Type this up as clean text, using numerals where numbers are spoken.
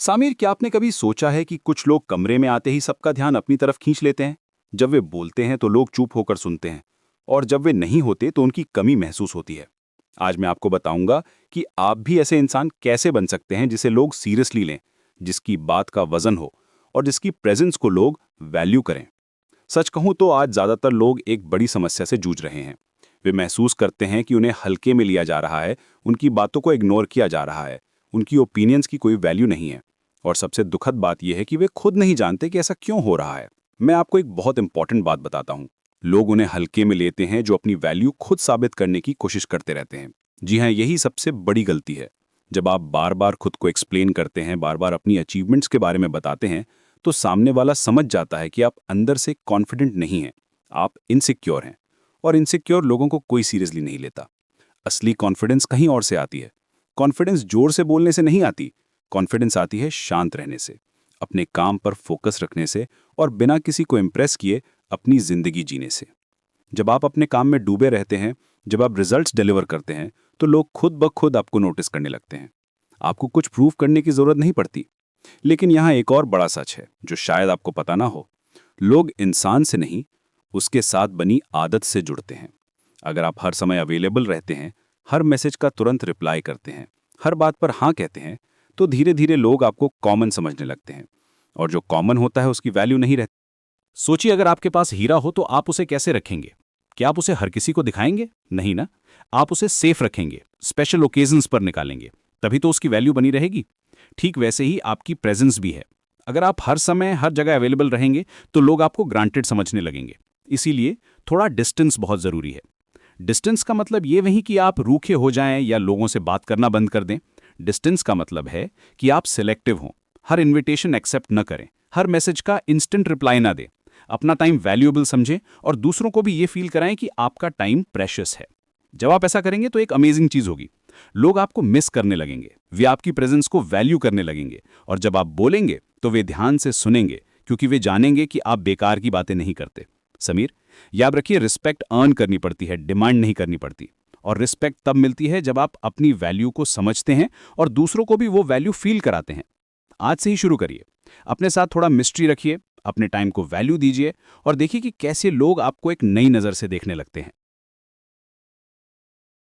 सामिर, क्या आपने कभी सोचा है कि कुछ लोग कमरे में आते ही सबका ध्यान अपनी तरफ खींच लेते हैं? जब वे बोलते हैं तो लोग चुप होकर सुनते हैं, और जब वे नहीं होते तो उनकी कमी महसूस होती है। आज मैं आपको बताऊंगा कि आप भी ऐसे इंसान कैसे बन सकते हैं जिसे लोग सीरियसली लें, जिसकी बात का वजन हो और जिसकी प्रेजेंस को लोग वैल्यू करें। सच कहूं तो आज ज्यादातर लोग एक बड़ी समस्या से जूझ रहे हैं। वे महसूस करते हैं कि उन्हें हल्के में लिया जा रहा है, उनकी बातों को इग्नोर किया जा रहा है, उनकी ओपिनियंस की कोई वैल्यू नहीं है। और सबसे दुखद बात यह है कि वे खुद नहीं जानते कि ऐसा क्यों हो रहा है। मैं आपको एक बहुत इंपॉर्टेंट बात बताता हूँ। लोग उन्हें हल्के में लेते हैं जो अपनी वैल्यू खुद साबित करने की कोशिश करते रहते हैं। जी हाँ, यही सबसे बड़ी गलती है। जब आप बार बार खुद को एक्सप्लेन करते हैं, बार बार अपनी अचीवमेंट्स के बारे में बताते हैं, तो सामने वाला समझ जाता है कि आप अंदर से कॉन्फिडेंट नहीं हैं, आप इनसिक्योर हैं। और इनसिक्योर लोगों को कोई सीरियसली नहीं लेता। असली कॉन्फिडेंस कहीं और से आती है। कॉन्फिडेंस जोर से बोलने से नहीं आती। कॉन्फिडेंस आती है शांत रहने से, अपने काम पर फोकस रखने से, और बिना किसी को इम्प्रेस किए अपनी जिंदगी जीने से। जब आप अपने काम में डूबे रहते हैं, जब आप रिजल्ट्स डिलीवर करते हैं, तो लोग खुद ब खुद आपको नोटिस करने लगते हैं। आपको कुछ प्रूव करने की जरूरत नहीं पड़ती। लेकिन यहाँ एक और बड़ा सच है जो शायद आपको पता ना हो। लोग इंसान से नहीं, उसके साथ बनी आदत से जुड़ते हैं। अगर आप हर समय अवेलेबल रहते हैं, हर मैसेज का तुरंत रिप्लाई करते हैं, हर बात पर हाँ कहते हैं, तो धीरे धीरे लोग आपको कॉमन समझने लगते हैं। और जो कॉमन होता है उसकी वैल्यू नहीं रहती। सोचिए, अगर आपके पास हीरा हो तो आप उसे कैसे रखेंगे? क्या आप उसे हर किसी को दिखाएंगे? नहीं ना। आप उसे सेफ रखेंगे, स्पेशल ओकेजन्स पर निकालेंगे, तभी तो उसकी वैल्यू बनी रहेगी। ठीक वैसे ही आपकी प्रेजेंस भी है। अगर आप हर समय हर जगह अवेलेबल रहेंगे तो लोग आपको ग्रांटेड समझने लगेंगे। इसीलिए थोड़ा डिस्टेंस बहुत जरूरी है। डिस्टेंस का मतलब ये नहीं कि आप रूखे हो जाएं या लोगों से बात करना बंद कर दें। डिस्टेंस का मतलब है कि आप सिलेक्टिव हों, हर इनविटेशन एक्सेप्ट न करें, हर मैसेज का इंस्टेंट रिप्लाई ना दें, अपना टाइम वैल्यूएबल समझें और दूसरों को भी ये फील कराएं कि आपका टाइम प्रेशियस है। जब आप ऐसा करेंगे तो एक अमेजिंग चीज होगी। लोग आपको मिस करने लगेंगे, वे आपकी प्रेजेंस को वैल्यू करने लगेंगे, और जब आप बोलेंगे तो वे ध्यान से सुनेंगे, क्योंकि वे जानेंगे कि आप बेकार की बातें नहीं करते। समीर, याद रखिए, रिस्पेक्ट अर्न करनी पड़ती है, डिमांड नहीं करनी पड़ती। और रिस्पेक्ट तब मिलती है जब आप अपनी वैल्यू को समझते हैं और दूसरों को भी वो वैल्यू फील कराते हैं। आज से ही शुरू करिए। अपने साथ थोड़ा मिस्ट्री रखिए, अपने टाइम को वैल्यू दीजिए, और देखिए कि कैसे लोग आपको एक नई नज़र से देखने लगते हैं।